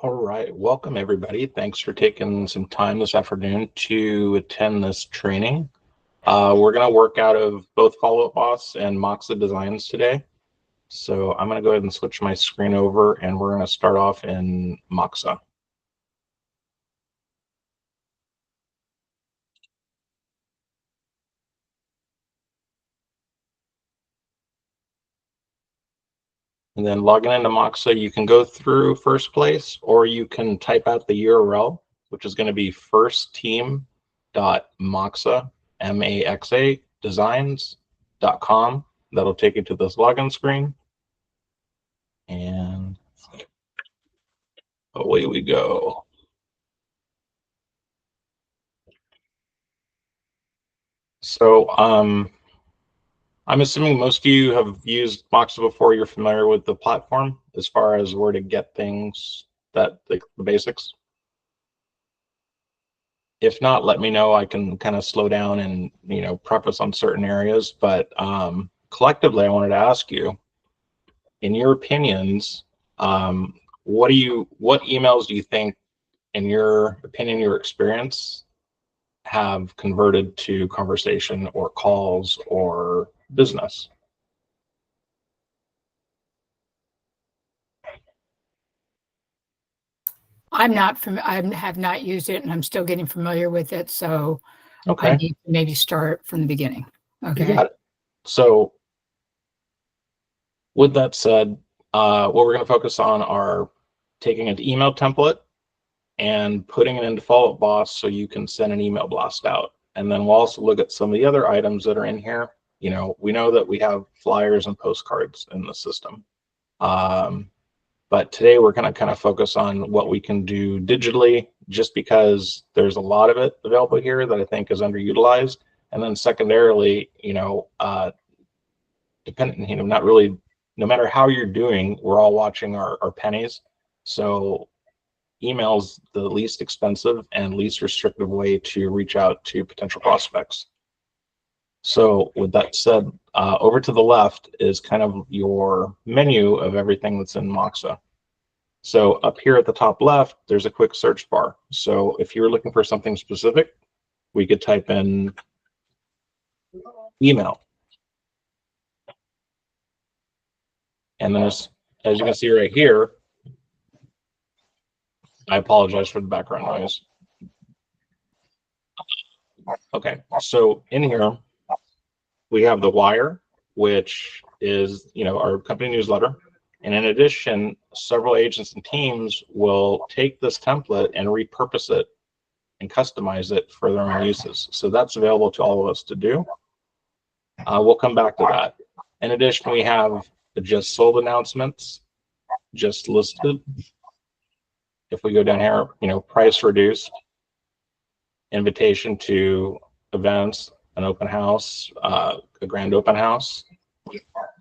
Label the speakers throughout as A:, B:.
A: All right, welcome everybody. Thanks for taking some time this afternoon to attend this training. We're going to work out of both Follow Up Boss and Moxa designs today. So I'm going to go ahead and switch my screen over and we're going to start off in Moxa. And then logging into Moxa, you can go through First Place or you can type out the URL, which is going to be firstteam.moxa, M-A-X-A, designs.com. That'll take you to this login screen. And away we go. So I'm assuming most of you have used Moxa before. You're familiar with the platform as far as where to get things, that the basics. If not, let me know. I can kind of slow down and preface on certain areas. But collectively, I wanted to ask you, in your opinions, what emails do you think, in your opinion, your experience, have converted to conversation or calls or business?
B: I have not used it, and I'm still getting familiar with it. So
A: Okay.
B: I need to maybe start from the beginning. Okay.
A: You got it. So with that said, what we're going to focus on are taking an email template and putting it into Follow Up Boss so you can send an email blast out. And then we'll also look at some of the other items that are in here. We know that we have flyers and postcards in the system. But today we're going to kind of focus on what we can do digitally, just because there's a lot of it available here that I think is underutilized. And then secondarily, not really, no matter how you're doing, we're all watching our pennies. So email's the least expensive and least restrictive way to reach out to potential prospects. So with that said, over to the left is kind of your menu of everything that's in Moxa. So up here at the top left, there's a quick search bar. So if you're looking for something specific, we could type in email. And then as you can see right here, I apologize for the background noise. Okay, so in here, we have the wire, which is our company newsletter. And in addition, several agents and teams will take this template and repurpose it and customize it for their own uses. So that's available to all of us to do. We'll come back to that. In addition, we have the just sold announcements, just listed. If we go down here, price reduced, invitation to events, an open house, a grand open house.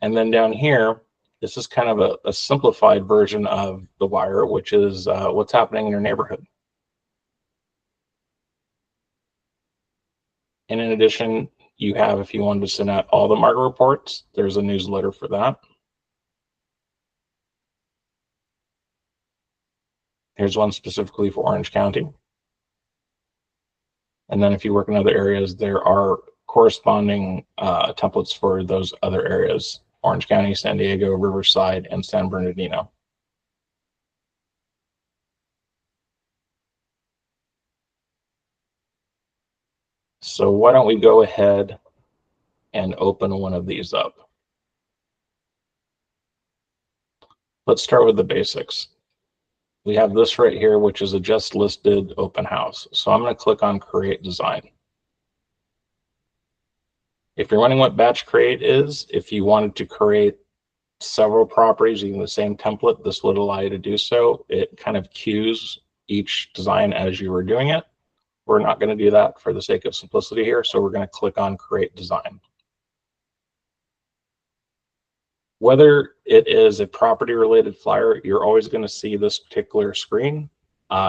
A: And then down here, this is kind of a simplified version of the wire, which is what's happening in your neighborhood. And in addition, you have, if you wanted to send out all the market reports, there's a newsletter for that. Here's one specifically for Orange County. And then if you work in other areas, there are corresponding templates for those other areas: Orange County, San Diego, Riverside, and San Bernardino. So why don't we go ahead and open one of these up. Let's start with the basics. We have this right here, which is a just listed open house. So I'm going to click on Create Design. If you're wondering what batch create is, if you wanted to create several properties using the same template, this would allow you to do so. It kind of queues each design as you were doing it. We're not going to do that for the sake of simplicity here, so we're going to click on Create Design. Whether it is a property-related flyer, you're always going to see this particular screen.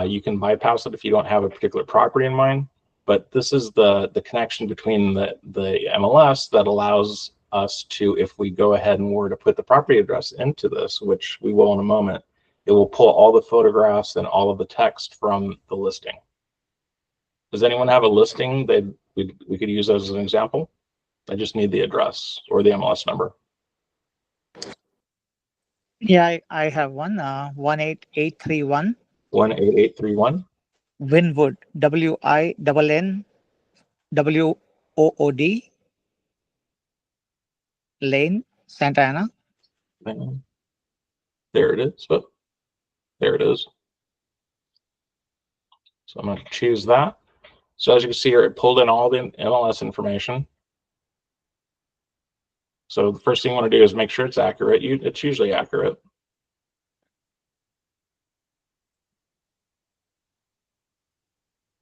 A: You can bypass it if you don't have a particular property in mind, but this is the connection between the MLS that allows us to, if we go ahead and were to put the property address into this, which we will in a moment, it will pull all the photographs and all of the text from the listing. Does anyone have a listing that we could use as an example? I just need the address or the MLS number.
C: Yeah, I have one. 18831
A: 18831.
C: Winwood. WINNWOOD Lane, Santa Ana.
A: There it is. Oh, there it is. So I'm going to choose that. So as you can see here, it pulled in all the MLS information. So the first thing you want to do is make sure it's accurate. It's usually accurate.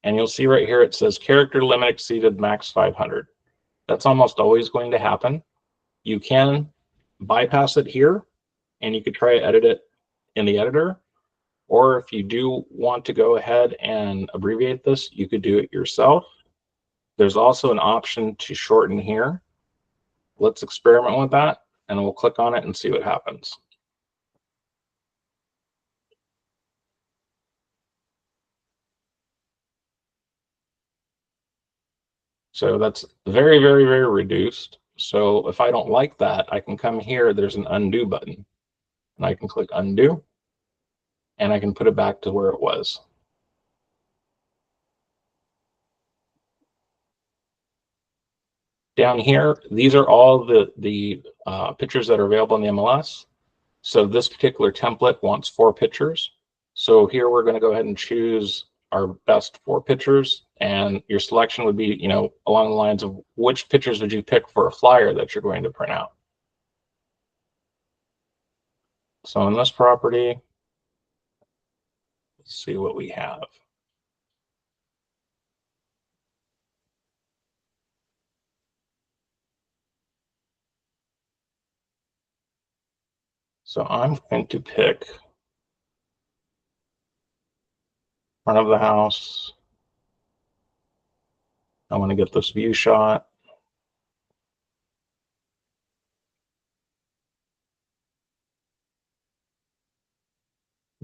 A: And you'll see right here, it says character limit exceeded max 500. That's almost always going to happen. You can bypass it here, and you could try to edit it in the editor. Or if you do want to go ahead and abbreviate this, you could do it yourself. There's also an option to shorten here. Let's experiment with that, and we'll click on it and see what happens. So that's very, very, very reduced. So if I don't like that, I can come here, there's an undo button, and I can click undo, and I can put it back to where it was. Down here, these are all the pictures that are available in the MLS. So this particular template wants 4 pictures. So here we're going to go ahead and choose our best 4 pictures, and your selection would be, along the lines of which pictures would you pick for a flyer that you're going to print out. So on this property, let's see what we have. So I'm going to pick front of the house. I want to get this view shot.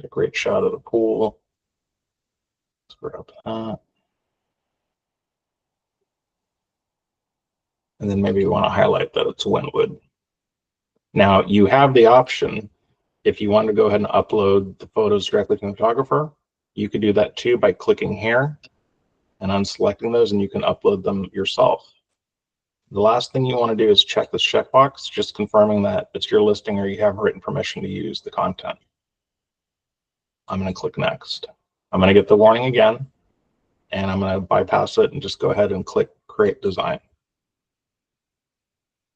A: A great shot of the pool. Let's grab that. And then maybe you want to highlight that it's Winwood. Now you have the option, if you want to go ahead and upload the photos directly to the photographer, you could do that too by clicking here and unselecting those, and you can upload them yourself. The last thing you want to do is check this checkbox, just confirming that it's your listing or you have written permission to use the content. I'm going to click next. I'm going to get the warning again, and I'm going to bypass it and just go ahead and click create design.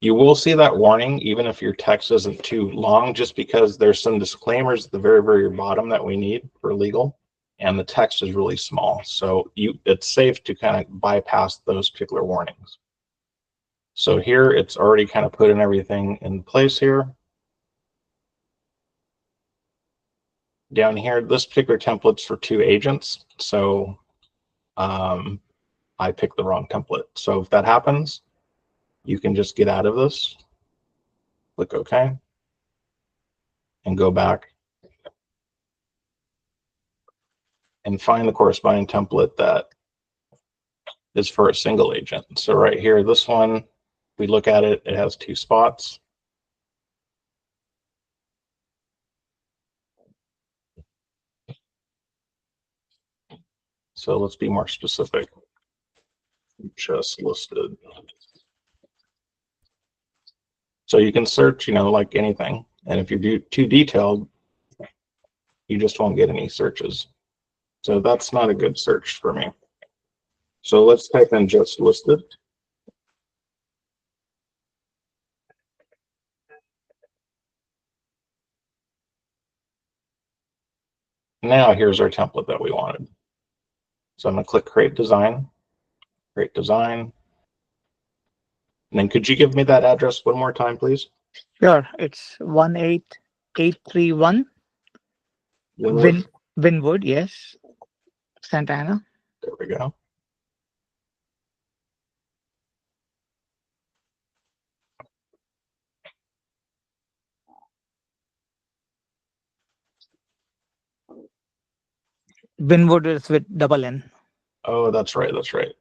A: You will see that warning even if your text isn't too long, just because there's some disclaimers at the very, very bottom that we need for legal, and the text is really small. So it's safe to kind of bypass those particular warnings. So here it's already kind of putting everything in place here. Down here, this particular template's for 2 agents. So I picked the wrong template. So if that happens, you can just get out of this, click OK, and go back and find the corresponding template that is for a single agent. So right here, this one, we look at it, it has 2 spots. So let's be more specific. Just listed. So you can search, like anything. And if you're too detailed, you just won't get any searches. So that's not a good search for me. So let's type in just listed. Now here's our template that we wanted. So I'm going to click create design, create design. And then could you give me that address one more time, please?
C: Sure. It's 18831
A: Winwood.
C: Winwood, yes. Santa Ana.
A: There we go.
C: Winwood is with double N.
A: Oh, that's right. That's right.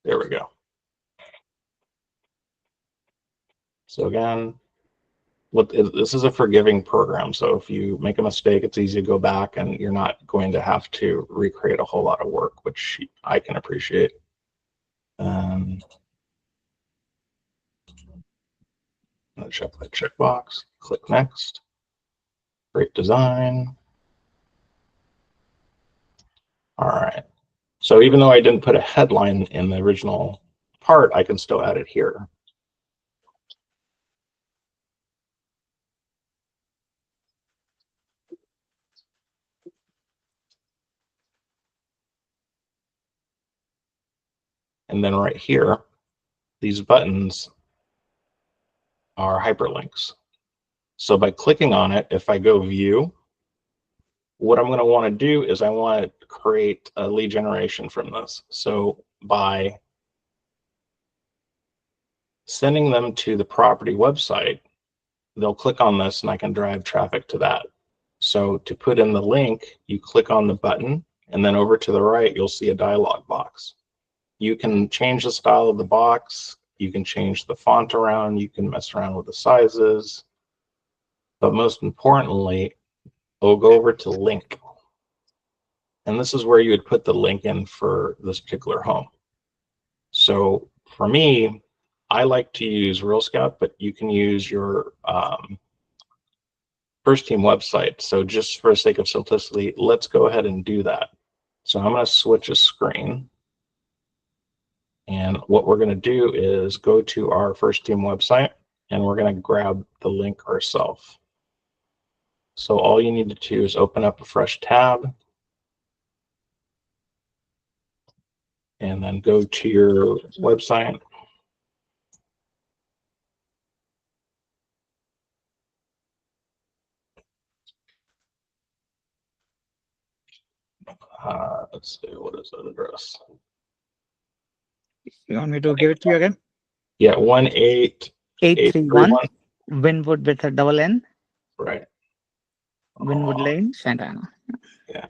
A: There we go. So again, this is a forgiving program. So if you make a mistake, it's easy to go back and you're not going to have to recreate a whole lot of work, which I can appreciate. I'm going to check that checkbox, click next. Great design. All right. So even though I didn't put a headline in the original part, I can still add it here. And then right here, these buttons are hyperlinks. So by clicking on it, if I go view, what I'm going to want to do is I want to create a lead generation from this. So by sending them to the property website, they'll click on this and I can drive traffic to that. So to put in the link, you click on the button and then over to the right, you'll see a dialog box. You can change the style of the box. You can change the font around. You can mess around with the sizes. But most importantly, we'll go over to link. And this is where you would put the link in for this particular home. So for me, I like to use Real Scout, but you can use your first team website. So just for the sake of simplicity, let's go ahead and do that. So I'm going to switch a screen. And what we're going to do is go to our first team website and we're going to grab the link ourselves. So all you need to do is open up a fresh tab and then go to your website. Let's see, what is that address?
C: You want me to give it to you again?
A: Yeah, 18831.
C: 831 Winwood with a double N.
A: Right.
C: Winwood Lane, Santa Ana.
A: Yeah.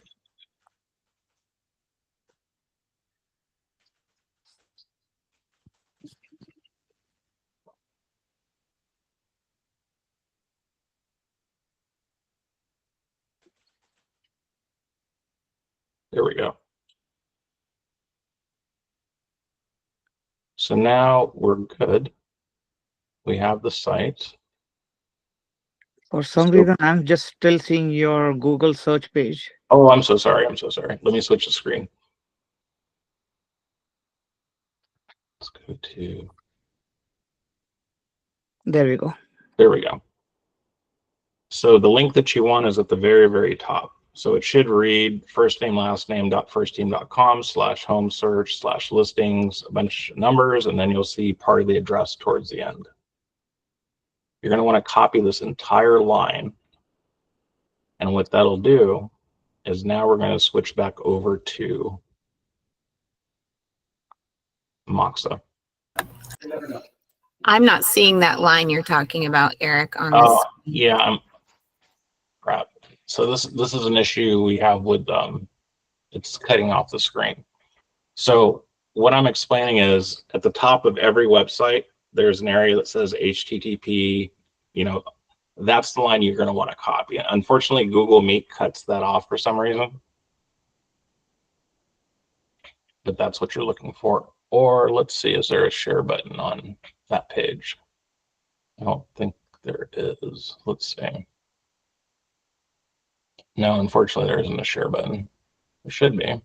A: There we go. So now we're good. We have the site.
C: For some reason, I'm just still seeing your Google search page.
A: Oh, I'm so sorry. I'm so sorry. Let me switch the screen. Let's go to,
C: There we go.
A: there we go. So the link that you want is at the very, very top. So it should read first name, last name, .firstteam.com/home search/listings, a bunch of numbers, and then you'll see part of the address towards the end. You're going to want to copy this entire line. And what that'll do is now we're going to switch back over to Moxa.
D: I'm not seeing that line you're talking about, Eric, on this.
A: Oh, yeah, crap. So this is an issue we have with it's cutting off the screen. So what I'm explaining is at the top of every website, there's an area that says HTTP, that's the line you're going to want to copy. Unfortunately, Google Meet cuts that off for some reason, but that's what you're looking for. Or let's see, is there a share button on that page? I don't think there is. Let's see. No, unfortunately, there isn't a share button. There should be.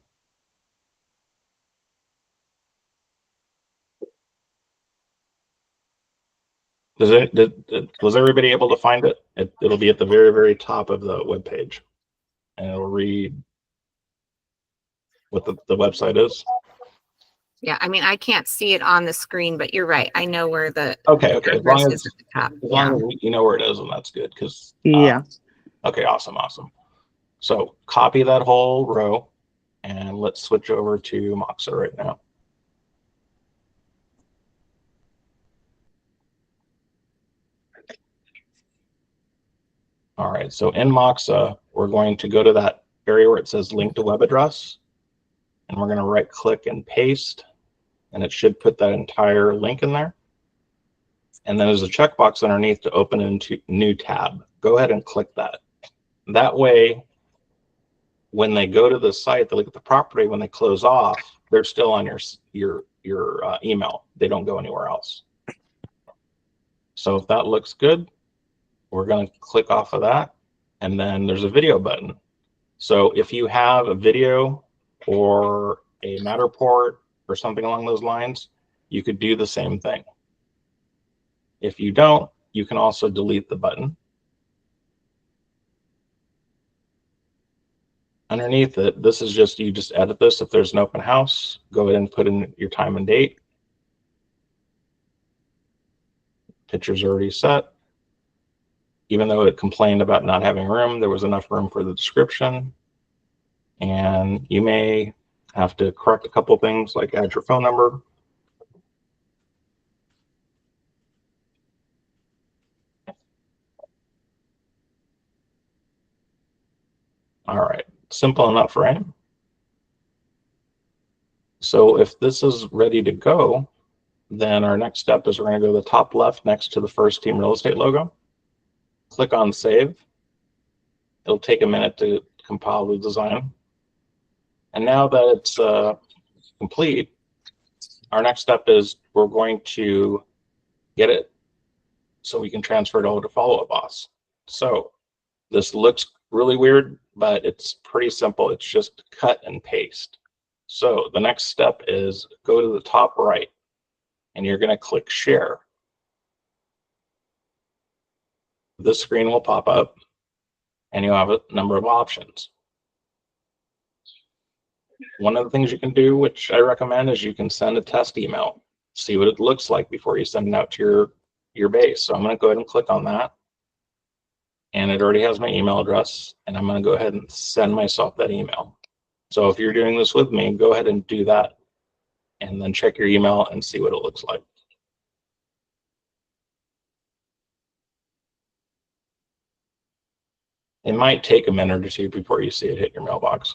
A: Was everybody able to find it? It'll be at the very, very top of the web page, and it'll read what the website is.
D: Yeah, I mean, I can't see it on the screen, but you're right. I know where the
A: Okay. As long
D: address
A: as
D: is at the top.
A: long as you know where it is, and that's good. Because
C: Yeah.
A: Okay, awesome. So copy that whole row, and let's switch over to Moxa right now. All right, so in Moxa, we're going to go to that area where it says link to web address, and we're going to right click and paste, and it should put that entire link in there. And then there's a checkbox underneath to open into new tab. Go ahead and click that. That way, when they go to the site, they look at the property, when they close off, they're still on your email. They don't go anywhere else. So if that looks good, we're going to click off of that. And then there's a video button. So if you have a video or a Matterport or something along those lines, you could do the same thing. If you don't, you can also delete the button. Underneath it, this is just, you just edit this. If there's an open house, go ahead and put in your time and date. Picture's already set. Even though it complained about not having room, there was enough room for the description. And you may have to correct a couple things, like add your phone number. All right, simple enough, right? So if this is ready to go, then our next step is we're going to go to the top left next to the First Team Real Estate logo. Click on Save. It'll take a minute to compile the design. And now that it's complete, our next step is we're going to get it so we can transfer it over to Follow Up Boss. So this looks really weird, but it's pretty simple. It's just cut and paste. So the next step is go to the top right, and you're going to click Share. This screen will pop up, and you'll have a number of options. One of the things you can do, which I recommend, is you can send a test email, see what it looks like before you send it out to your base. So I'm going to go ahead and click on that. And it already has my email address, and I'm going to go ahead and send myself that email. So if you're doing this with me, go ahead and do that, and then check your email and see what it looks like. It might take a minute or two before you see it hit your mailbox.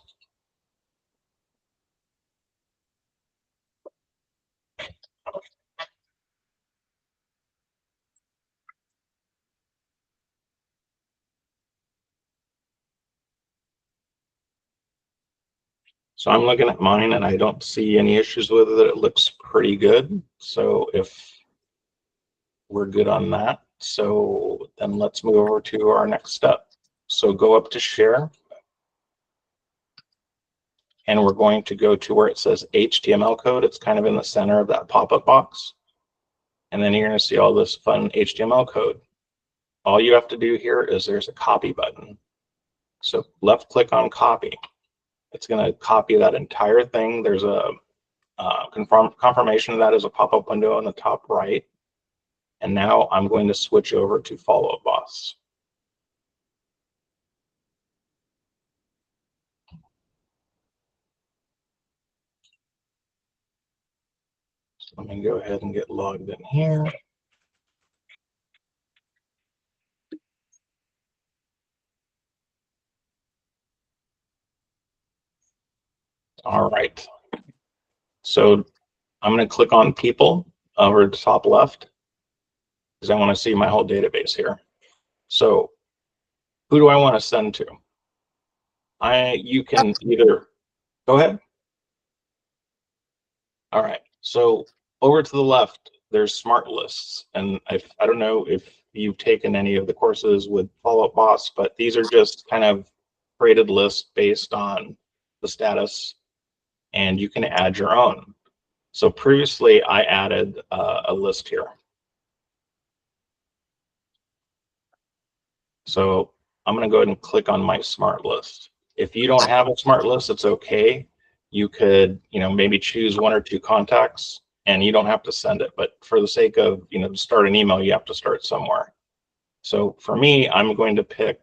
A: So I'm looking at mine and I don't see any issues with it. It looks pretty good. So if we're good on that, so then let's move over to our next step. So go up to Share, and we're going to go to where it says HTML code. It's kind of in the center of that pop-up box. And then you're going to see all this fun HTML code. All you have to do here is there's a copy button. So left click on copy. It's going to copy that entire thing. There's a confirmation of that as a pop-up window on the top right. And now I'm going to switch over to Follow Up Boss. So let me go ahead and get logged in here. All right. So I'm going to click on People over at the top left because I want to see my whole database here. So who do I want to send to? You can either go ahead. All right. So over to the left, there's smart lists. And I don't know if you've taken any of the courses with Follow Up Boss, but these are just kind of created lists based on the status, and you can add your own. So previously I added a list here. So I'm going to go ahead and click on my smart list. If you don't have a smart list, it's okay. You could, maybe choose one or two contacts, and you don't have to send it. But for the sake of, to start an email, you have to start somewhere. So for me, I'm going to pick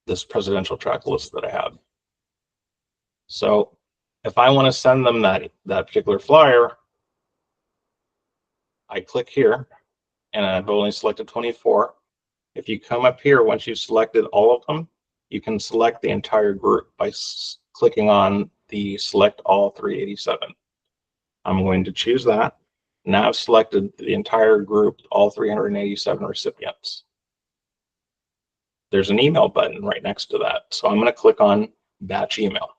A: this presidential track list that I have. So if I want to send them that particular flyer, I click here, and I've only selected 24. If you come up here, once you've selected all of them, you can select the entire group by clicking on the select all 387. I'm going to choose that. Now I've selected the entire group, all 387 recipients. There's an email button right next to that. So I'm going to click on batch email.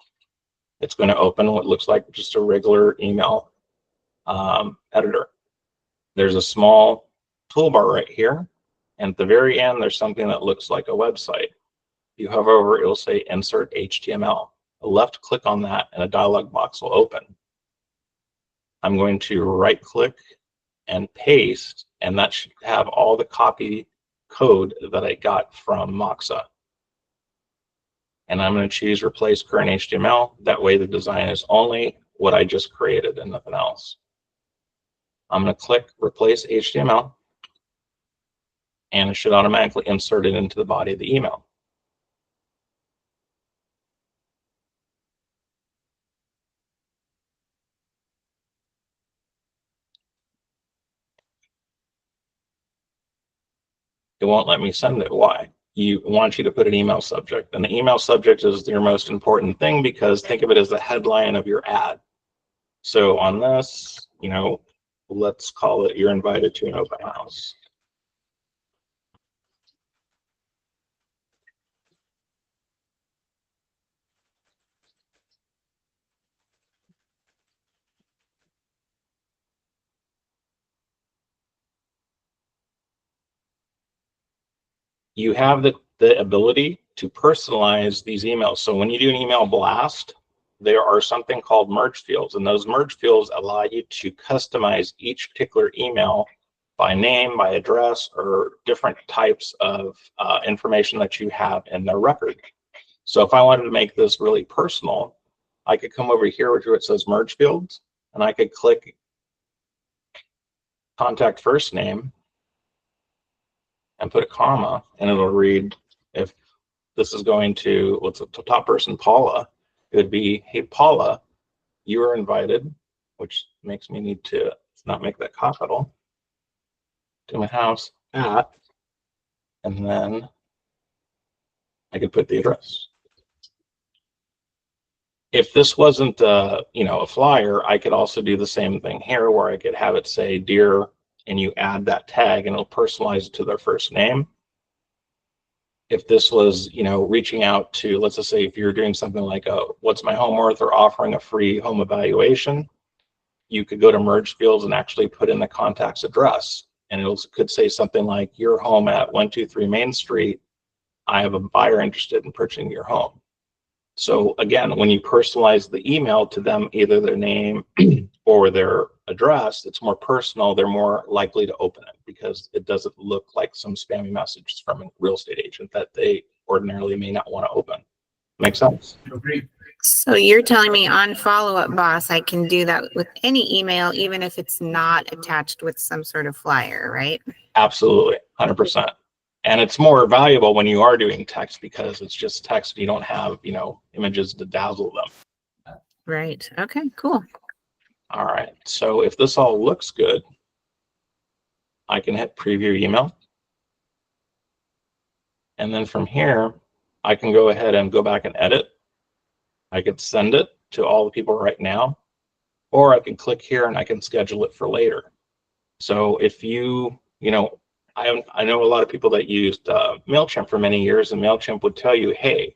A: It's going to open what looks like just a regular email editor. There's a small toolbar right here. And at the very end, there's something that looks like a website. If you hover over, it will say insert HTML. A left click on that and a dialog box will open. I'm going to right click and paste, and that should have all the copy code that I got from Moxa. And I'm going to choose replace current HTML. That way the design is only what I just created and nothing else. I'm going to click replace HTML, and it should automatically insert it into the body of the email. It won't let me send it. Why? You want you to put an email subject, and the email subject is your most important thing, because think of it as the headline of your ad. So on this, let's call it, you're invited to an open house. You have the ability to personalize these emails. So when you do an email blast, there are something called merge fields, and those merge fields allow you to customize each particular email by name, by address, or different types of information that you have in their record. So if I wanted to make this really personal, I could come over here where it says merge fields, and I could click contact first name and put a comma, and it'll read, if this is going to, what's the top person, Paula, it would be, hey, Paula, you are invited, which makes me need to not make that capital, to my house at, and then I could put the address. If this wasn't a flyer, I could also do the same thing here, where I could have it say dear, and you add that tag and it'll personalize it to their first name. If this was, reaching out to, let's just say if you're doing something like what's my home worth, or offering a free home evaluation, you could go to merge fields and actually put in the contact's address, and it could say something like your home at 123 Main Street. I have a buyer interested in purchasing your home. So again, when you personalize the email to them, either their name or their address, it's more personal. They're more likely to open it, because it doesn't look like some spammy message from a real estate agent that they ordinarily may not want to open. Make sense?
D: So you're telling me on Follow Up Boss, I can do that with any email, even if it's not attached with some sort of flyer, right?
A: Absolutely, 100%. And it's more valuable when you are doing text, because it's just text. You don't have, images to dazzle them.
D: Right. Okay, cool.
A: All right. So if this all looks good, I can hit preview email. And then from here, I can go ahead and go back and edit. I could send it to all the people right now, or I can click here and I can schedule it for later. So if I know a lot of people that used MailChimp for many years, and MailChimp would tell you, hey,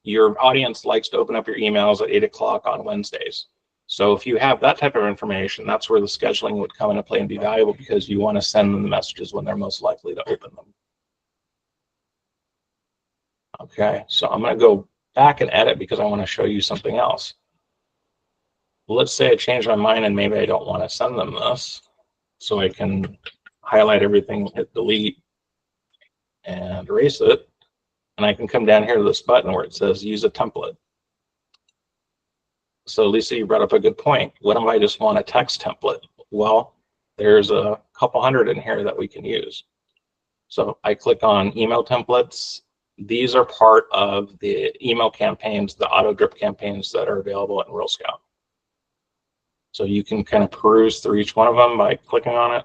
A: your audience likes to open up your emails at 8 o'clock on Wednesdays. So if you have that type of information, that's where the scheduling would come into play and be valuable, because you want to send them the messages when they're most likely to open them. Okay, so I'm going to go back and edit, because I want to show you something else. Let's say I change my mind and maybe I don't want to send them this. So I can highlight everything, hit delete, and erase it. And I can come down here to this button where it says use a template. So Lisa, you brought up a good point. What if I just want a text template? Well, there's a couple hundred in here that we can use. So I click on email templates. These are part of the email campaigns, the auto drip campaigns that are available in Real Scout. So you can kind of peruse through each one of them by clicking on it.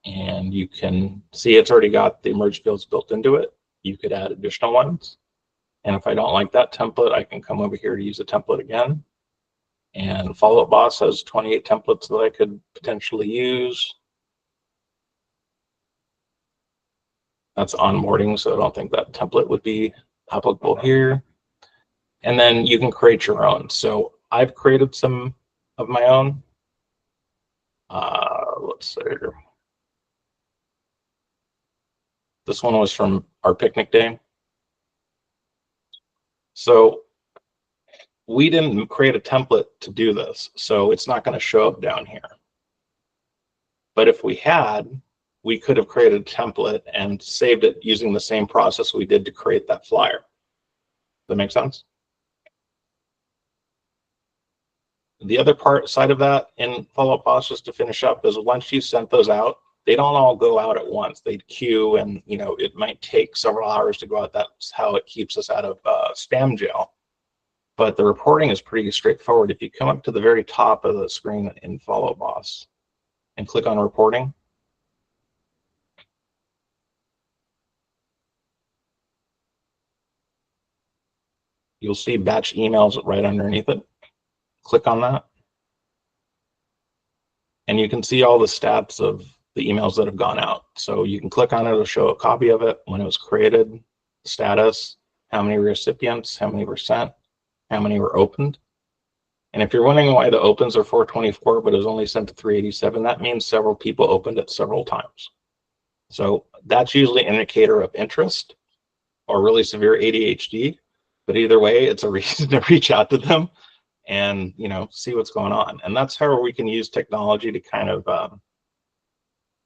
A: And you can see it's already got the merge fields built into it. You could add additional ones. And if I don't like that template, I can come over here to use a template again. And Follow Up Boss has 28 templates that I could potentially use. That's onboarding, so I don't think that template would be applicable here. And then you can create your own. So I've created some of my own. Let's see here. This one was from our picnic day. So we didn't create a template to do this, so it's not going to show up down here. But if we had, we could have created a template and saved it using the same process we did to create that flyer. That make sense? The other side of that in Follow Up Boss, just to finish up, is once you sent those out, they don't all go out at once. They queue, and it might take several hours to go out. That's how it keeps us out of spam jail. But the reporting is pretty straightforward. If you come up to the very top of the screen in Follow Up Boss and click on reporting, you'll see batch emails right underneath it. Click on that. And you can see all the stats of the emails that have gone out. So you can click on it, it'll show a copy of it, when it was created, status, how many recipients, how many were sent, how many were opened. And if you're wondering why the opens are 424, but it was only sent to 387, that means several people opened it several times. So that's usually an indicator of interest or really severe ADHD. But either way, it's a reason to reach out to them and see what's going on. And that's how we can use technology to kind of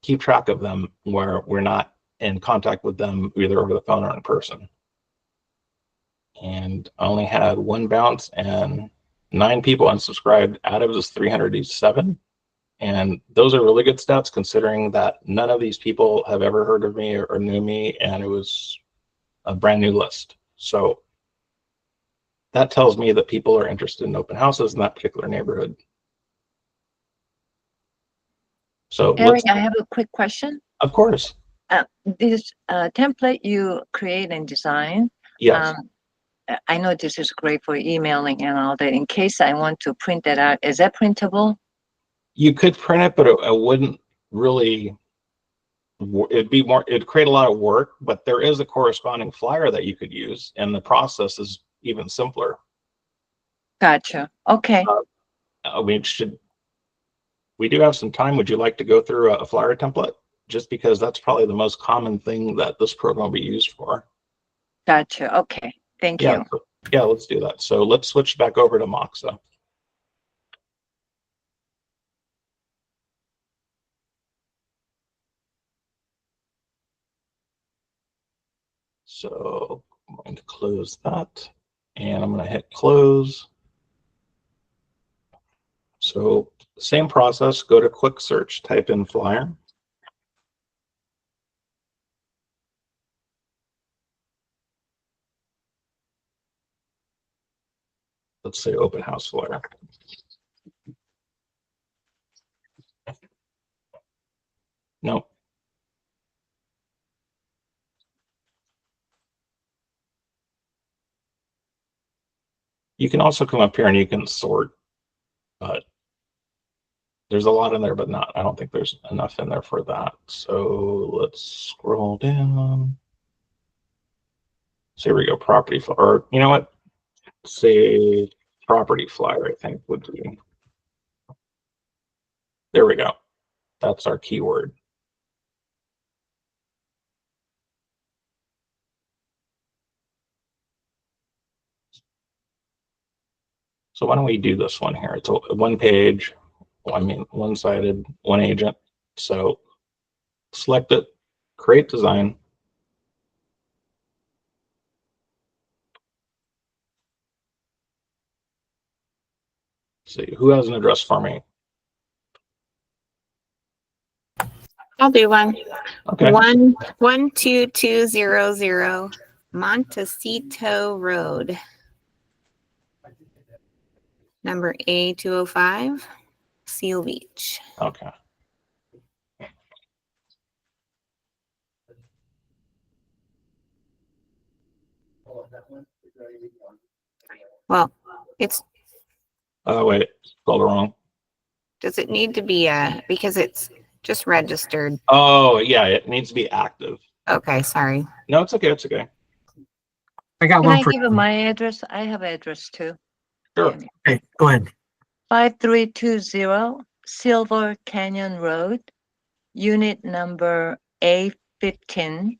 A: keep track of them where we're not in contact with them either over the phone or in person. And I only had one bounce and 9 people unsubscribed out of this 387. And those are really good stats considering that none of these people have ever heard of me or knew me, and it was a brand new list. So that tells me that people are interested in open houses in that particular neighborhood. So
E: Eric, I have a quick question.
A: Of course.
E: This template you create and design,
A: Yes.
E: I know this is great for emailing and all that. In case I want to print that out, is that printable?
A: You could print it, but it wouldn't really, it'd create a lot of work, but there is a corresponding flyer that you could use, and the process is even simpler.
E: Gotcha. Okay.
A: We do have some time. Would you like to go through a flyer template? Just because that's probably the most common thing that this program will be used for.
E: Gotcha. Okay. Thank you.
A: Yeah, let's do that. So let's switch back over to Moxa. So I'm going to close that, and I'm going to hit close. So same process, go to quick search, type in flyer. Let's say open house flyer. No. You can also come up here and you can sort, but there's a lot in there, but I don't think there's enough in there for that. So let's scroll down. So here we go, property flyer, or you know what? Say property flyer, I think would be. There we go. That's our keyword. So why don't we do this one here? It's a one page, one-sided, one agent. So select it, create design. Let's see, who has an address for me?
D: I'll do one.
A: Okay.
D: 12200 Montecito Road. Number A205, Seal Beach.
A: Okay.
D: Well, it's,
A: Oh, wait, spelled wrong.
D: does it need to be because it's just registered?
A: Oh, yeah, it needs to be active.
D: Okay, sorry.
A: No, it's okay. It's okay.
F: I got
E: Can
F: one
E: I
F: for
E: give my address? I have address too.
A: Sure.
F: Okay, go ahead.
E: 5320 Silver Canyon Road, unit number A15,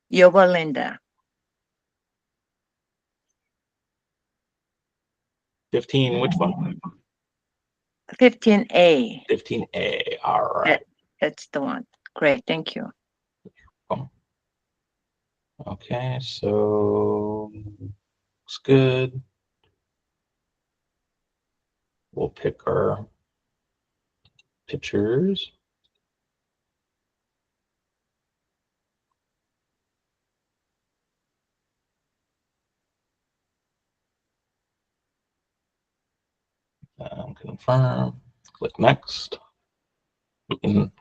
E: Yorba Linda.
A: 15, which one?
E: 15A.
A: 15A. All right.
E: That's the one. Great, thank you.
A: Okay, so looks good. We'll pick our pictures. Confirm. Click next. We can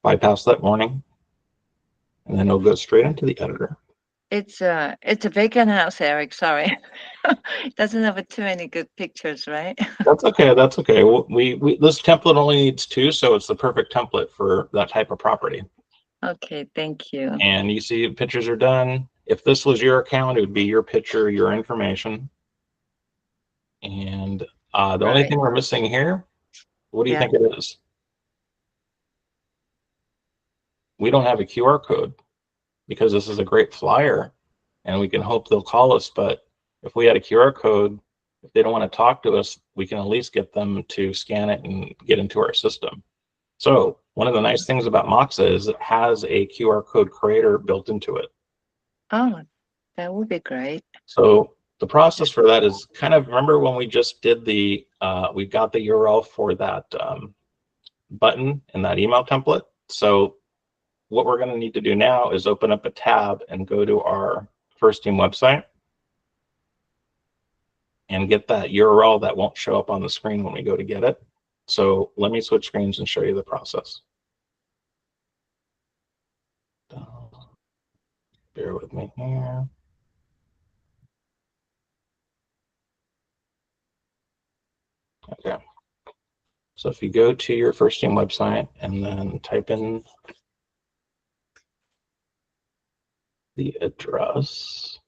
A: bypass that warning, and then it'll go straight into the editor.
E: It's a vacant house, Eric, sorry. It doesn't have too many good pictures, right?
A: That's okay. That's okay. We this template only needs 2, so it's the perfect template for that type of property.
E: Okay, thank you.
A: And you see pictures are done. If this was your account, it would be your picture, your information. And the only
E: Right.
A: thing we're missing here, what do you
E: Yeah.
A: think it is? We don't have a QR code because this is a great flyer and we can hope they'll call us. But if we had a QR code, if they don't want to talk to us, we can at least get them to scan it and get into our system. So one of the nice things about Moxa is it has a QR code creator built into it.
E: Oh, that would be great.
A: So the process for that is kind of, remember when we just did the, we got the URL for that button in that email template. So what we're going to need to do now is open up a tab and go to our First Team website and get that URL that won't show up on the screen when we go to get it. So let me switch screens and show you the process. Bear with me here. Okay. So if you go to your First Team website and then type in the address,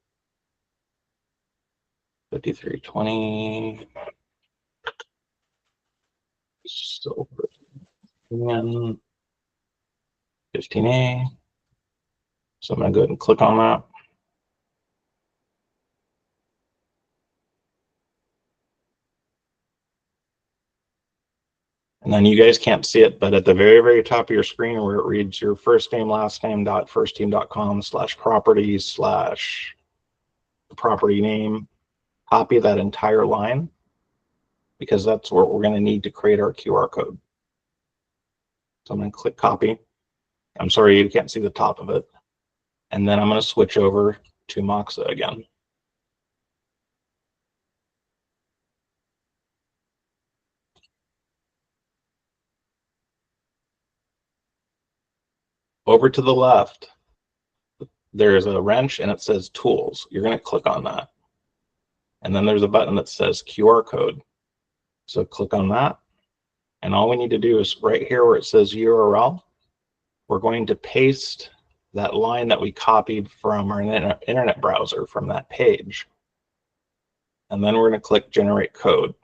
A: 5320 Silver Canyon 15A. So I'm going to go ahead and click on that. And then you guys can't see it, but at the very, very top of your screen where it reads your first name, last name, .firstteam.com/properties/property name, copy that entire line because that's what we're going to need to create our QR code. So I'm going to click copy. I'm sorry, you can't see the top of it. And then I'm going to switch over to Moxa again. Over to the left, there's a wrench and it says tools. You're going to click on that. And then there's a button that says QR code. So click on that. And all we need to do is right here where it says URL, we're going to paste that line that we copied from our internet browser from that page. And then we're going to click generate code.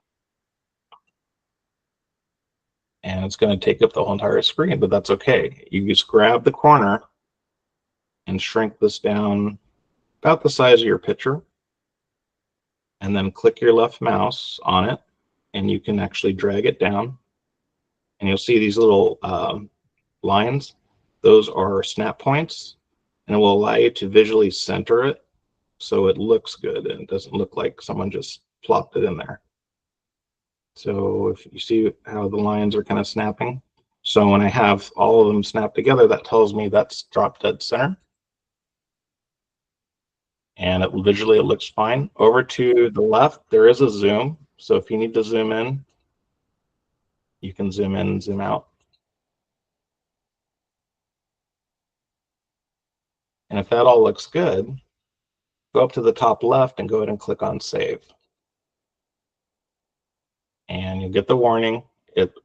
A: And it's going to take up the whole entire screen, but that's okay. You just grab the corner and shrink this down about the size of your picture. And then click your left mouse on it, and you can actually drag it down. And you'll see these little lines. Those are snap points, and it will allow you to visually center it so it looks good and it doesn't look like someone just plopped it in there. So if you see how the lines are kind of snapping, so when I have all of them snapped together, that tells me that's drop dead center. And visually it looks fine. Over to the left, there is a zoom. So if you need to zoom in, you can zoom in and zoom out. And if that all looks good, go up to the top left and go ahead and click on save. And you'll get the warning.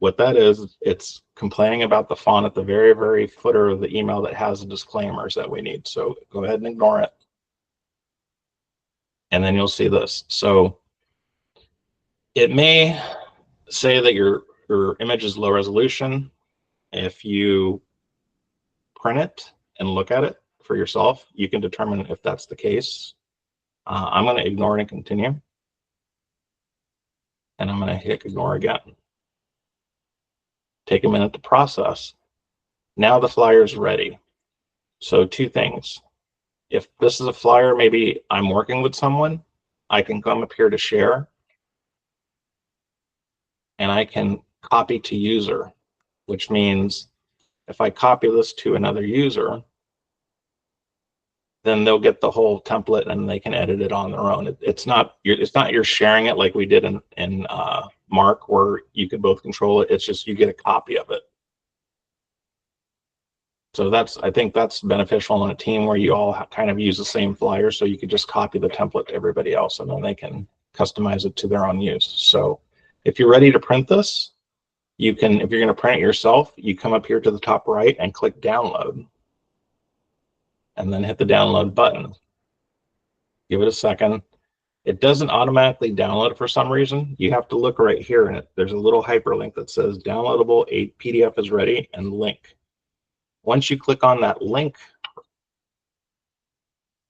A: What that is, it's complaining about the font at the very, very footer of the email that has the disclaimers that we need. So go ahead and ignore it. And then you'll see this. So it may say that your image is low resolution. If you print it and look at it for yourself, you can determine if that's the case. I'm going to ignore it and continue. And I'm going to hit ignore again. Take a minute to process. Now the flyer is ready. So two things. If this is a flyer, maybe I'm working with someone, I can come up here to share and I can copy to user, which means if I copy this to another user, then they'll get the whole template and they can edit it on their own. It's not you're sharing it like we did in Mark, where you could both control it. It's just you get a copy of it. So I think that's beneficial in a team where you all kind of use the same flyer, so you could just copy the template to everybody else and then they can customize it to their own use. So if you're ready to print this, you can, if you're going to print it yourself, you come up here to the top right and click download and then hit the download button. Give it a second. It doesn't automatically download it for some reason. You have to look right here and there's a little hyperlink that says downloadable PDF is ready and link. Once you click on that link,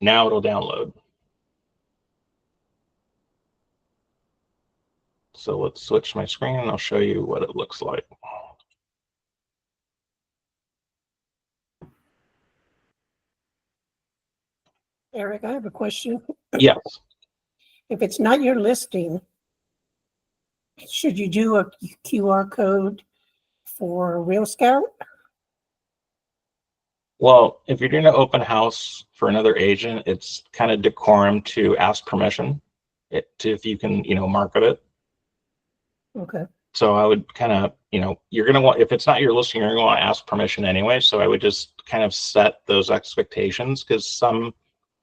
A: now it'll download. So let's switch my screen and I'll show you what it looks like.
G: Eric, I have a question.
A: Yes.
G: If it's not your listing, should you do a QR code for Real Scout?
A: Well, if you're doing an open house for another agent, it's kind of decorum to ask permission if you can, market it.
G: Okay.
A: So I would kind of, you're going to want, if it's not your listing, you're going to want to ask permission anyway. So I would just kind of set those expectations, because some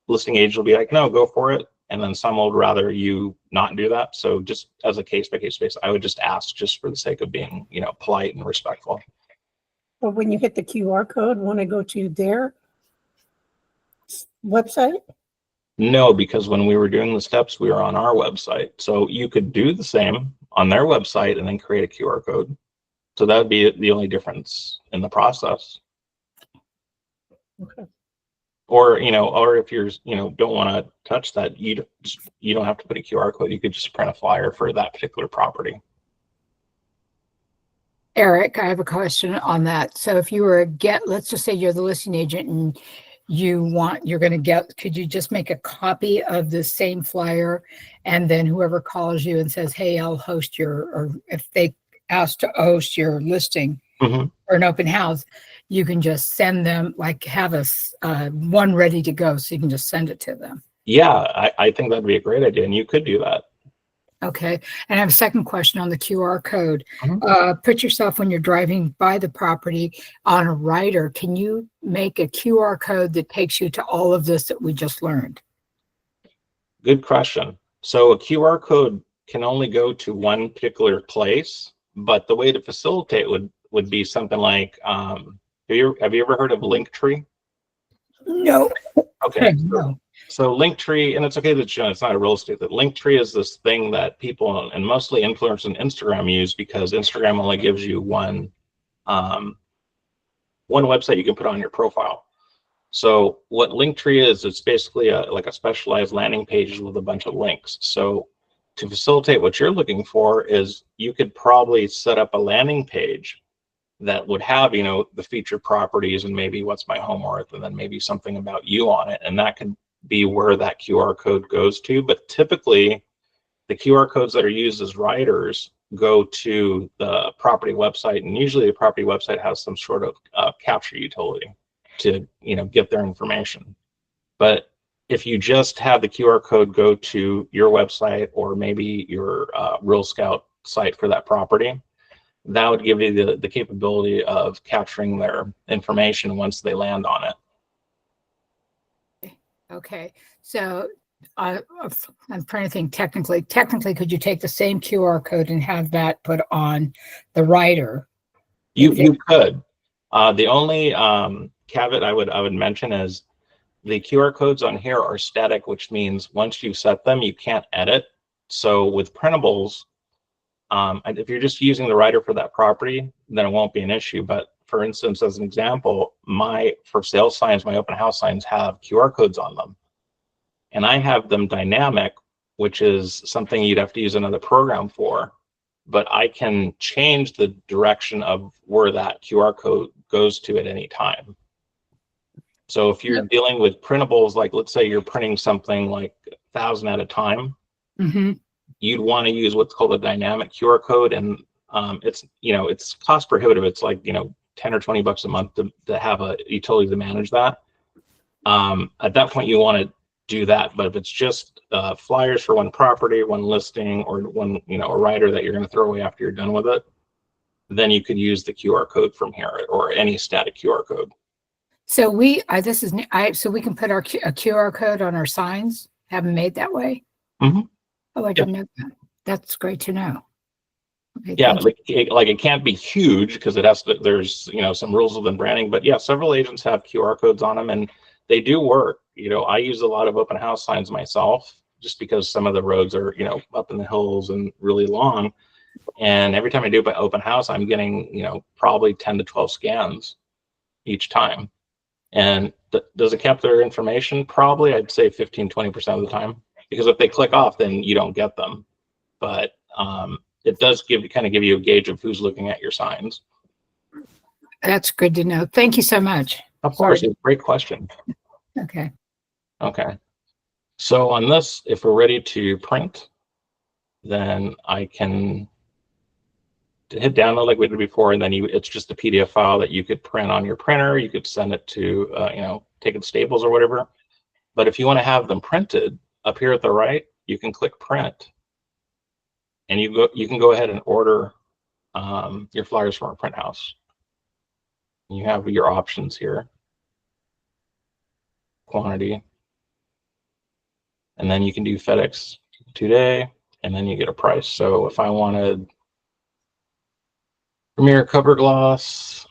A: listing agents will be like, no, go for it. And then some would rather you not do that. So just as a case by case basis, I would just ask, just for the sake of being, polite and respectful.
G: But when you hit the QR code, want to go to their website?
A: No, because when we were doing the steps, we were on our website. So you could do the same on their website and then create a QR code. So that would be the only difference in the process.
G: Okay.
A: Or, or if you're, don't want to touch that, you don't have to put a QR code. You could just print a flyer for that particular property.
B: Eric, I have a question on that. So if you were let's just say you're the listing agent and could you just make a copy of the same flyer, and then whoever calls you and says, hey, I'll host or if they ask to host your listing or an open house, you can just send them, like have one ready to go, so you can just send it to them.
A: Yeah, I think that'd be a great idea, and you could do that.
B: Okay. And I have a second question on the QR code. Put yourself, when you're driving by the property on a rider, can you make a QR code that takes you to all of this that we just learned?
A: Good question. So a QR code can only go to one particular place, but the way to facilitate would be something like, have you ever heard of Linktree?
G: No.
A: Okay.
B: No.
A: So Linktree, and it's okay that it's not a real estate, that Linktree is this thing that people, and mostly influencers and Instagram, use, because Instagram only gives you one website you can put on your profile. So what Linktree is, it's basically like a specialized landing page with a bunch of links. So to facilitate what you're looking for is, you could probably set up a landing page that would have, the featured properties and maybe what's my home worth, and then maybe something about you on it. And that could be where that QR code goes to. But typically the QR codes that are used as riders go to the property website, and usually the property website has some sort of capture utility to get their information. But if you just have the QR code go to your website or maybe your Real Scout site for that property, that would give you the capability of capturing their information once they land on it.
B: Okay. So I'm trying to think technically. Technically, could you take the same QR code and have that put on the rider?
A: You could. The only caveat I would mention is the QR codes on here are static, which means once you set them, you can't edit. So with printables, if you're just using the rider for that property, then it won't be an issue. But for instance, as an example, my for sale signs, my open house signs have QR codes on them. And I have them dynamic, which is something you'd have to use another program for. But I can change the direction of where that QR code goes to at any time. So if you're dealing with printables, like let's say you're printing something like 1,000 at a time, you'd want to use what's called a dynamic QR code, and it's cost prohibitive. It's like 10 or 20 bucks a month to have a utility to manage that. At that point, you want to do that. But if it's just flyers for one property, one listing, or one a rider that you're going to throw away after you're done with it, then you could use the QR code from here or any static QR code.
B: So so we can put a QR code on our signs, have them made that way.
A: Mm-hmm.
B: Oh, I didn't know that. That's great to know. Okay,
A: yeah, it can't be huge because it has to. There's some rules within branding, but yeah, several agents have QR codes on them, and they do work. I use a lot of open house signs myself, just because some of the roads are up in the hills and really long, and every time I do by open house, I'm getting probably 10 to 12 scans each time. And does it capture their information? Probably, I'd say 15-20% of the time, because if they click off, then you don't get them. But it does give you a gauge of who's looking at your signs.
B: That's good to know. Thank you so much.
A: Of course, it's a great question.
B: Okay.
A: Okay. So on this, if we're ready to print, then I can hit download like we did before, and then it's just a PDF file that you could print on your printer. You could send it to take it to Staples or whatever. But if you want to have them printed, up here at the right, you can click print, and you can go ahead and order your flyers from our print house. You have your options here, quantity, and then you can do FedEx today, and then you get a price. So if I wanted Premier cover gloss,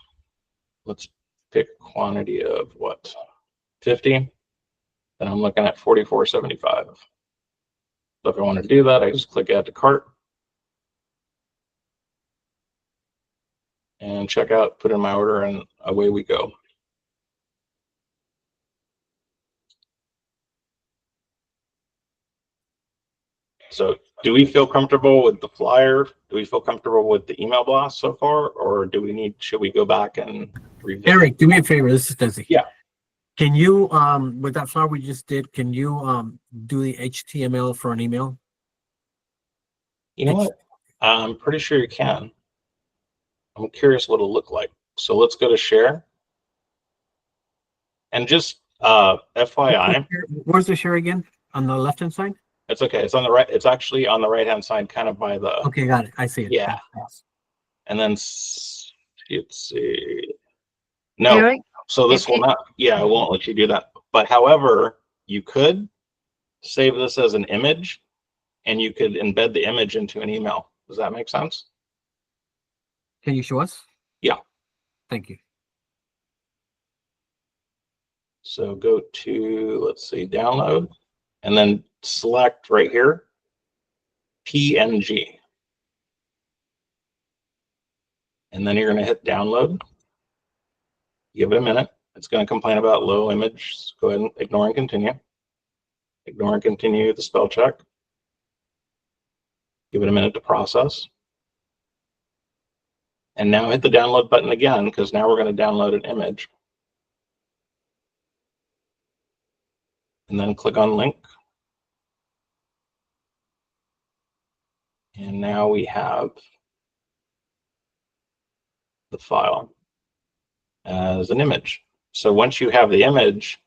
A: let's pick a quantity of 50, then I'm looking at $44.75. So if I want to do that, I just click add to cart and check out, put in my order, and away we go. So do we feel comfortable with the flyer? Do we feel comfortable with the email blast so far? Or should we go back and revisit?
F: Eric, do me a favor. This is Desi.
A: Yeah.
F: Can you, with that flyer we just did, can you do the HTML for an email?
A: You know what? I'm pretty sure you can. I'm curious what it'll look like. So let's go to share. And just FYI.
F: Where's the share again? On the left-hand side?
A: It's okay. It's on the right. It's actually on the right-hand side, kind of by the.
F: Okay, got it. I see it.
A: Yeah. And then let's see. No.
E: Eric,
A: So this will not. Yeah, I won't let you do that. But however, you could save this as an image, and you could embed the image into an email. Does that make sense?
F: Can you show us?
A: Yeah.
F: Thank you.
A: So go to, let's see, download, and then select right here, PNG. And then you're going to hit download. Give it a minute. It's going to complain about low image. Go ahead and ignore and continue. Ignore and continue the spell check. Give it a minute to process. And now hit the download button again, because now we're going to download an image. And then click on link. And now we have the file as an image. So once you have the image,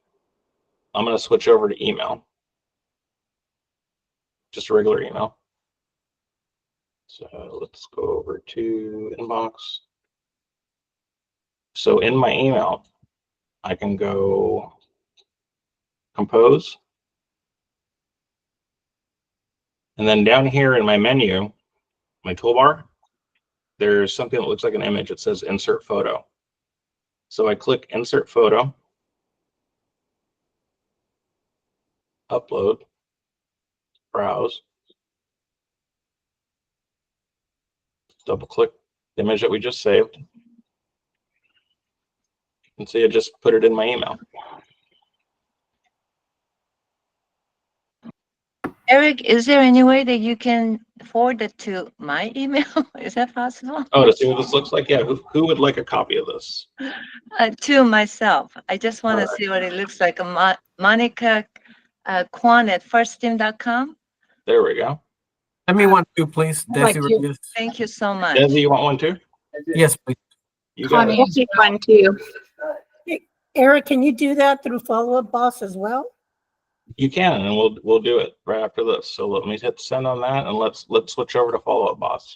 A: I'm going to switch over to email. Just a regular email. So let's go over to inbox. So in my email, I can go compose, And then down here in my menu, my toolbar, there's something that looks like an image. It says insert photo. So I click insert photo, upload, browse, double click the image that we just saved. And see, I just put it in my email.
E: Eric, is there any way that you can forward it to my email? Is that possible?
A: Oh, to see what this looks like? Yeah, who would like a copy of this?
E: To myself. I just want to
A: Alright.
E: see what it looks like. Monica Kwan at firstteam.com.
A: There we go.
F: Let me one too, please.
B: I'd like
F: Desi
B: to.
F: Rodriguez.
E: Thank you so much.
A: Desi, you want one too?
F: Yes, please.
A: You got
B: Connie.
A: it.
D: We'll take one too.
G: Eric, can you do that through follow-up boss as well?
A: You can, and we'll do it right after this. So let me hit send on that, and let's switch over to follow up boss.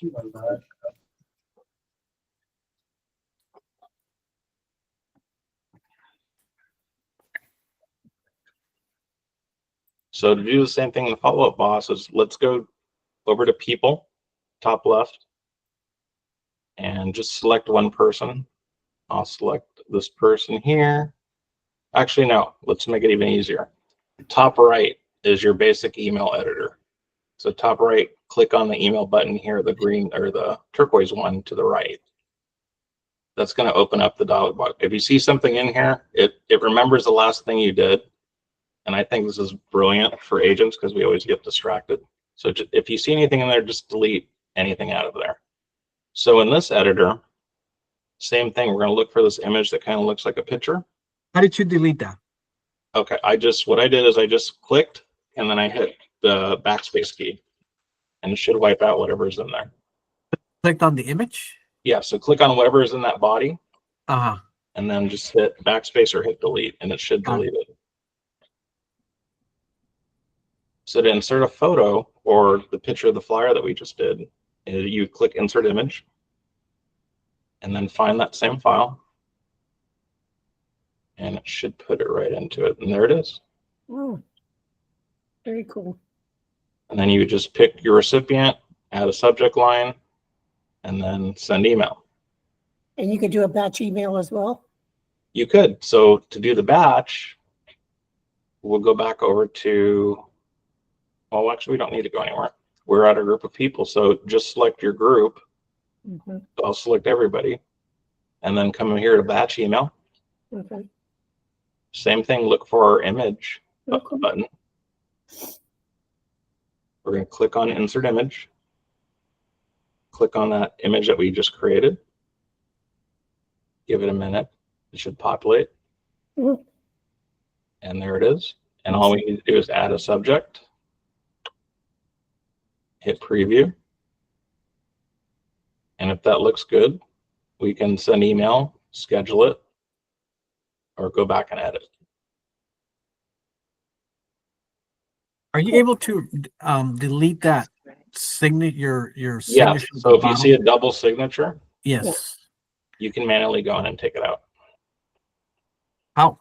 A: So to do the same thing in follow up boss is let's go over to people, top left, and just select one person. I'll select this person here. Actually, no, let's make it even easier. Top right is your basic email editor. So top right, click on the email button here, the green or the turquoise one to the right. That's going to open up the dialog box. If you see something in here, it remembers the last thing you did. And I think this is brilliant for agents because we always get distracted. So if you see anything in there, just delete anything out of there. So in this editor, same thing. We're going to look for this image that kind of looks like a picture.
F: How did you delete that?
A: Okay, what I did is I just clicked and then I hit the backspace key and it should wipe out whatever's in there.
F: Clicked on the image?
A: Yeah, so click on whatever is in that body
F: Uh-huh.
A: and then just hit backspace or hit delete and it should
F: Got it.
A: delete it. So to insert a photo or the picture of the flyer that we just did, you click insert image and then find that same file and it should put it right into it. And there it is.
G: Oh, very cool.
A: And then you just pick your recipient, add a subject line, and then send email.
G: And you could do a batch email as well?
A: You could. So to do the batch, we'll go back over to, well, actually, we don't need to go anywhere. We're at a group of people. So just select your group.
G: Mhm.
A: I'll select everybody and then come in here to batch email.
G: Okay.
A: Same thing, look for our image
G: Okay.
A: button. We're going to click on insert image. Click on that image that we just created. Give it a minute. It should populate.
G: Mhm.
A: And there it is. And all we need to do is add a subject. Hit preview. And if that looks good, we can send email, schedule it, or go back and edit.
F: Are you able to delete that signature, your
A: Yeah,
F: signature? at
A: so
F: the
A: if you
F: bottom?
A: see a double signature,
F: Yes.
A: you can manually go in and take it out.
F: How?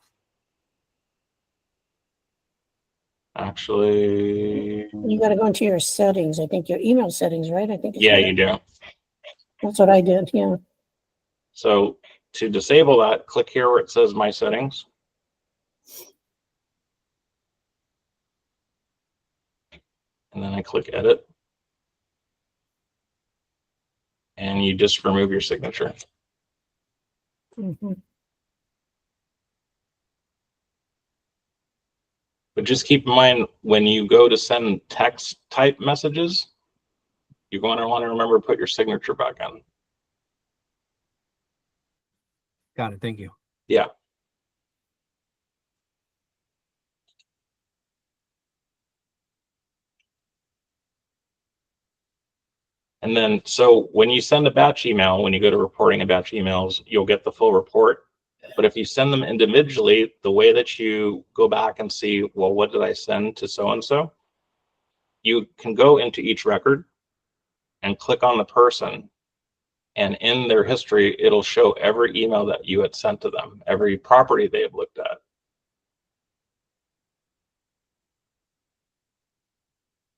A: Actually,
G: You got to go into your settings. I think your email settings, right? I think.
A: yeah, you do.
G: That's what I did. Yeah.
A: So to disable that, click here where it says My Settings. And then I click Edit. And you just remove your signature.
G: Mhm.
A: But just keep in mind, when you go to send text type messages, you're going to want to remember to put your signature back in.
F: Got it. Thank you.
A: Yeah. And then, so when you send a batch email, when you go to reporting a batch emails, you'll get the full report. But if you send them individually, the way that you go back and see, well, what did I send to so-and-so? You can go into each record and click on the person. And in their history, it'll show every email that you had sent to them, every property they have looked at.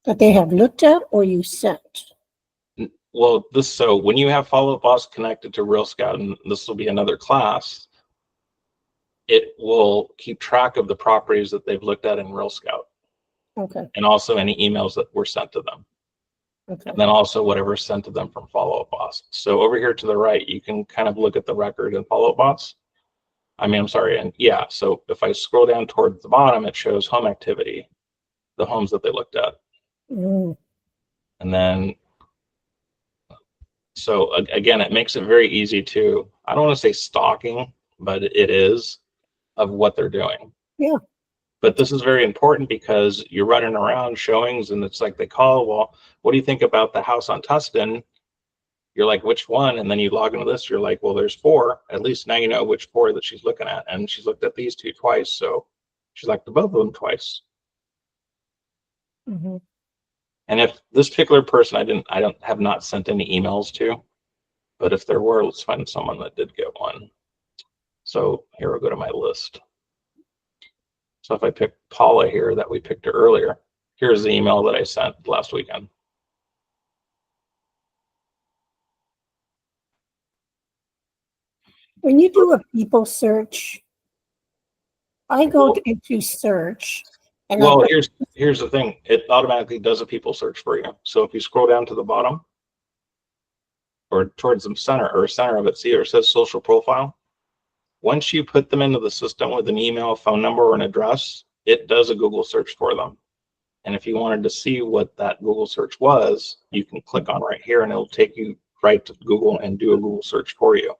G: That they have looked at or you sent?
A: Well, so when you have Follow Up Boss connected to Real Scout, and this will be another class, it will keep track of the properties that they've looked at in Real Scout,
G: Okay,
A: and also any emails that were sent to them,
G: okay.
A: and then also whatever's sent to them from Follow Up Boss. So over here to the right, you can kind of look at the record in Follow Up Boss. I'm sorry, and yeah, so if I scroll down towards the bottom, it shows home activity, the homes that they looked at.
G: Mm,
A: And then, so again, it makes it very easy to, I don't want to say stalking, but it is, of what they're doing.
G: Yeah.
A: But this is very important because you're running around showings and it's like they call, well, what do you think about the house on Tustin? You're like, which one? And then you log into this, you're like, well, there's 4. At least now you know which 4 that she's looking at. And she's looked at these 2 twice. So she's looked at both of them twice.
G: mhm.
A: And if this particular person I have not sent any emails to, but if there were, let's find someone that did get one. So here we'll go to my list. So if I pick Paula here that we picked her earlier, here's the email that I sent last weekend.
G: When you do a people search, I go into search and I
A: Well,
G: put,
A: here's the thing. It automatically does a people search for you. So if you scroll down to the bottom or towards the center of it, see where it says social profile. Once you put them into the system with an email, phone number, or an address, it does a Google search for them. And if you wanted to see what that Google search was, you can click on right here and it'll take you right to Google and do a Google search for you.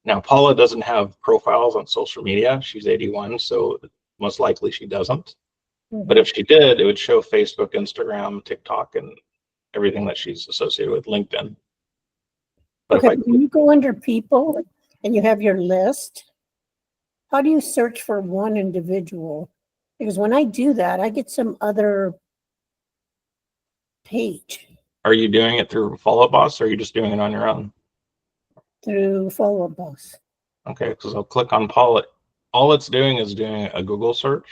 A: Now, Paula doesn't have profiles on social media. She's 81, so most likely she doesn't. But if she did, it would show Facebook, Instagram, TikTok, and everything that she's associated with, LinkedIn. But
G: okay, when you go under people and you have your list, how do you search for one individual? Because when I do that, I get some other page
A: Are you doing it through Follow Up Boss or are you just doing it on your own?
G: through Follow Up Boss.
A: Okay, because I'll click on Paula. All it's doing is doing a Google search.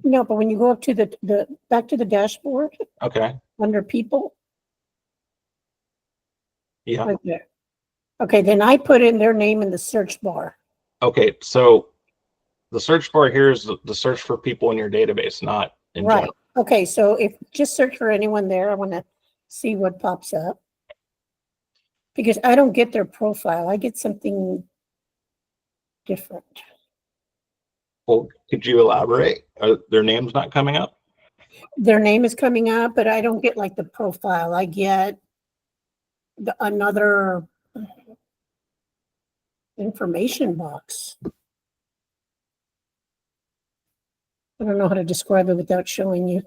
G: No, but when you go up to the back to the dashboard
A: Okay,
G: under people,
A: yeah.
G: right there. Okay, then I put in their name in the search bar.
A: Okay, so the search bar here is the search for people in your database, not in
G: Right.
A: general.
G: Okay, so if just search for anyone there, I want to see what pops up. Because I don't get their profile. I get something different.
A: Well, could you elaborate? Are their names not coming up?
G: Their name is coming up, but I don't get like the profile. I get another information box. I don't know how to describe it without showing you.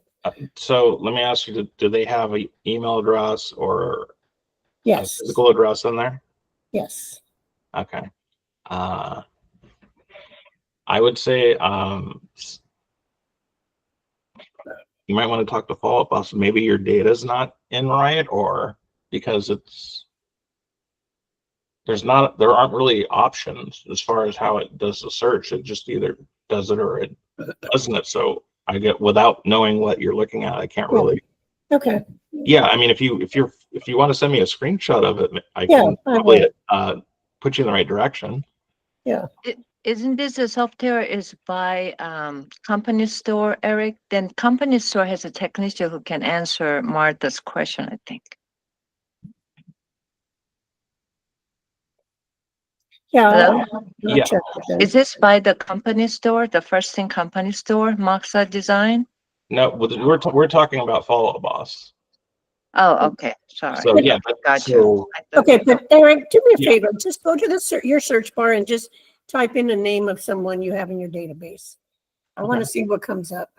A: So let me ask you, do they have an email address or a
G: Yes,
A: physical address in there?
G: yes.
A: Okay. I would say you might want to talk to Follow Up Boss. Maybe your data is not in right, or because there aren't really options as far as how it does the search. It just either does it or it doesn't it. So I get, without knowing what you're looking at, I can't really.
G: Okay.
A: Yeah, I mean, if you want to send me a screenshot of it, I
G: Yeah,
A: can
G: I
A: probably put you in the right direction.
G: Yeah.
E: Isn't this a software is by company store, Eric? Then company store has a technician who can answer Martha's question, I think.
G: Yeah.
E: Hello?
G: I'll
A: Yeah.
G: check with them.
E: Is this by the company store, the first thing company store, Moxa Design?
A: No, we're talking about Follow Up Boss.
E: Oh, okay, sorry.
A: So yeah,
E: Got
A: so
E: you. I thought-
G: Okay, but Eric, do me a
A: Yeah.
G: favor. Just go to your search bar and just type in the name of someone you have in your database. I want to see what comes up.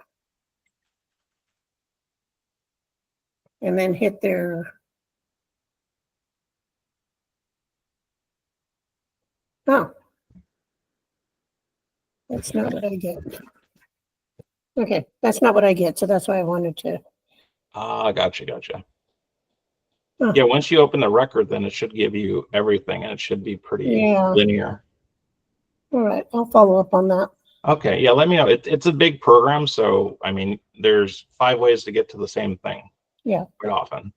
G: And then hit their. Oh. That's not what I get. Okay, that's not what I get. So that's why I wanted to.
A: gotcha.
G: Huh.
A: Yeah, once you open the record, then it should give you everything, and it should be pretty
G: Yeah.
A: linear.
G: All right, I'll follow up on that.
A: Okay, yeah, let me know. It's a big program, so I mean, there's 5 ways to get to the same thing.
G: Yeah.
A: Quite often.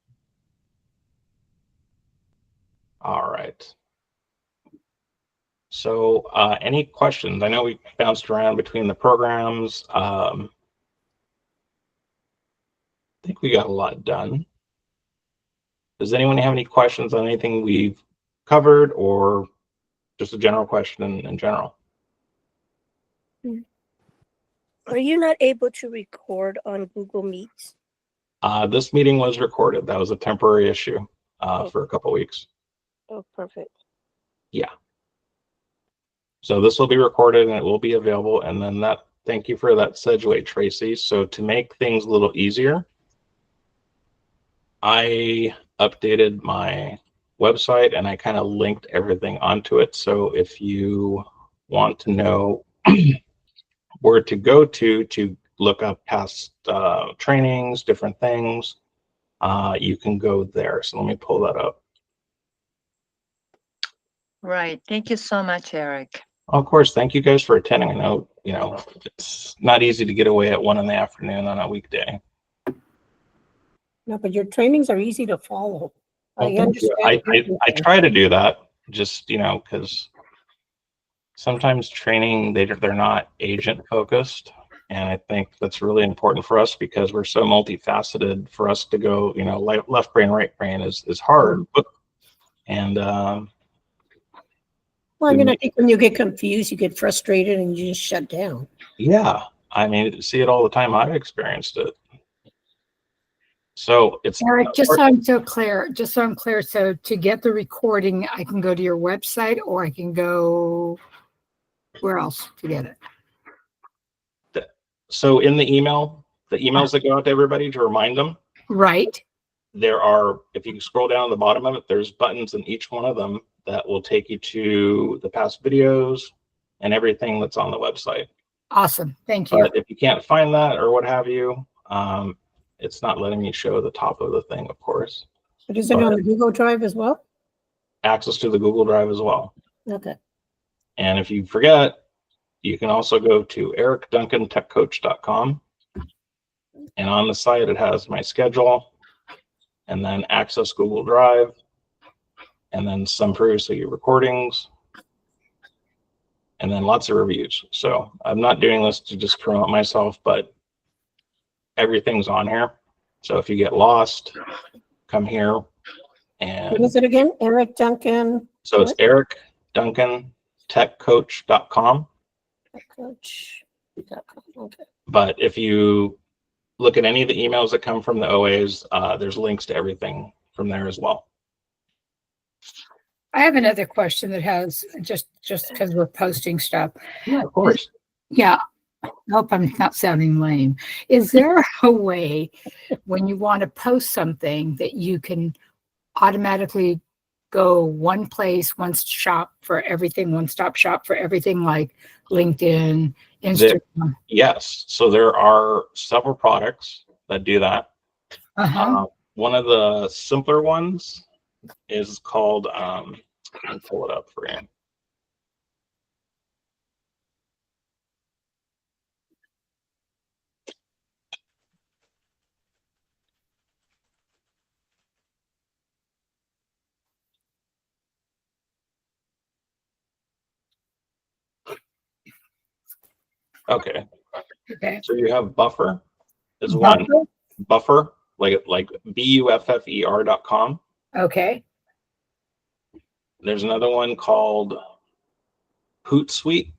A: All right. So, any questions? I know we bounced around between the programs. I think we got a lot done. Does anyone have any questions on anything we've covered, or just a general question in general?
H: Are you not able to record on Google Meets?
A: This meeting was recorded. That was a temporary issue
H: Oh.
A: for a couple weeks.
H: Oh, perfect.
A: Yeah. So this will be recorded and it will be available. And then thank you for that segue, Tracy. So to make things a little easier, I updated my website and I kind of linked everything onto it. So if you want to know where to go to look up past trainings, different things, you can go there. So let me pull that up.
E: Right. Thank you so much, Eric.
A: Of course, thank you guys for attending. I know, it's not easy to get away at 1 p.m. on a weekday.
G: No, but your trainings are easy to follow. I
A: Well, thank you.
G: understand.
A: I try to do that, just, because sometimes training, they're not agent focused. And I think that's really important for us because we're so multifaceted. For us to go, left brain, right brain is hard. And
G: Well, I mean, I think when you get confused, you get frustrated and you just shut down.
A: yeah, I mean, see it all the time. I've experienced it. So it's
B: Eric, just so I'm clear, so to get the recording, I can go to your website or I can go where else to get it?
A: So in the emails that go out to everybody to remind them,
B: Right.
A: there are, if you scroll down to the bottom of it, there's buttons in each one of them that will take you to the past videos and everything that's on the website.
B: Awesome. Thank you.
A: But if you can't find that or what have you, it's not letting me show the top of the thing, of course.
G: But is it on the Google Drive as well?
A: Access to the Google Drive as well.
G: Okay.
A: And if you forget, you can also go to ericduncantechcoach.com. And on the site, it has my schedule, and then access Google Drive, and then some previously recordings, and then lots of reviews. So I'm not doing this to just promote myself, but everything's on here. So if you get lost, come here. And
G: What is it again? Eric Duncan.
A: so it's ericduncantechcoach.com.
G: Coach.com. Okay.
A: But if you look at any of the emails that come from the OAs, there's links to everything from there as well.
B: I have another question that has just because we're posting stuff.
A: Yeah, of course.
B: Yeah. I hope I'm not sounding lame. Is there a way when you want to post something that you can automatically go one place, one-stop shop for everything like LinkedIn, Instagram?
A: Yes. So there are several products that do that. One of the simpler ones is called, I'll pull it up for you. Okay.
B: Okay.
A: So you have Buffer is one. Buffer, like BUFFER.com.
B: Okay.
A: There's another one called Hootsuite,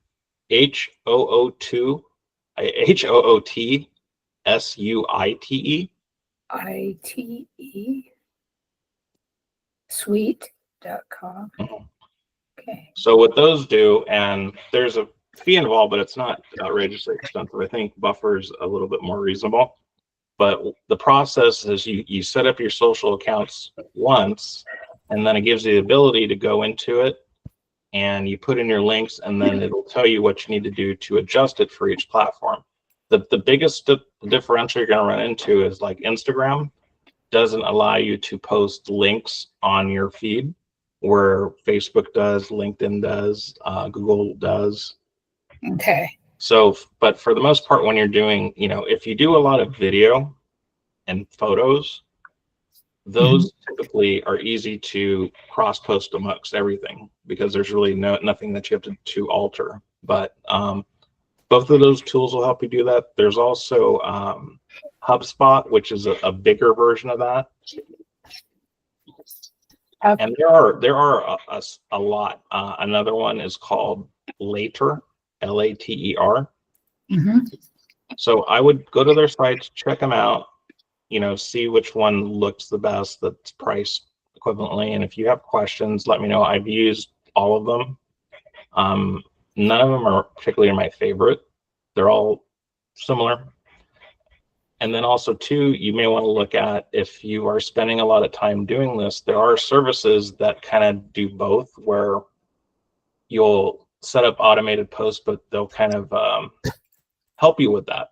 A: HOOTSUITE.
B: ITE suite.com. Okay.
A: So what those do, and there's a fee involved, but it's not outrageously expensive. I think Buffer's a little bit more reasonable. But the process is you set up your social accounts once, and then it gives you the ability to go into it and you put in your links, and then it'll tell you what you need to do to adjust it for each platform. The biggest differential you're going to run into is like Instagram doesn't allow you to post links on your feed, where Facebook does, LinkedIn does, Google does.
B: Okay.
A: So, but for the most part, when you're doing, if you do a lot of video and photos, those typically are easy to cross post amongst everything because there's really nothing that you have to alter. But both of those tools will help you do that. There's also HubSpot, which is a bigger version of that.
B: Okay.
A: And there are a lot. Another one is called Later, Later. So I would go to their sites, check them out, see which one looks the best that's priced equivalently. And if you have questions, let me know. I've used all of them. None of them are particularly my favorite. They're all similar. And then also too, you may want to look at, if you are spending a lot of time doing this, there are services that kind of do both, where you'll set up automated posts, but they'll kind of help you with that.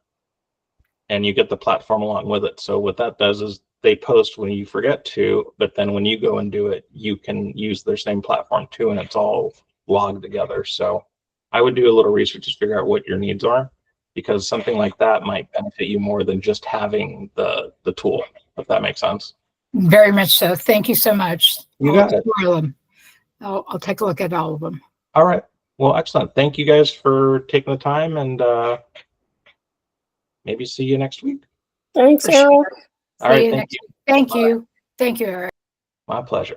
A: And you get the platform along with it. So what that does is they post when you forget to, but then when you go and do it, you can use their same platform too, and it's all logged together. So I would do a little research to figure out what your needs are, because something like that might benefit you more than just having the tool, if that makes sense.
B: Very much so. Thank you so much.
A: You got it.
B: I'll take a look at all of them.
A: All right. Well, excellent. Thank you guys for taking the time, and maybe see you next week.
G: Thanks,
B: For sure.
G: Eric.
A: All right.
B: you
A: Thank
B: next
A: you.
B: Thank you. Thank you, Eric.
A: My pleasure.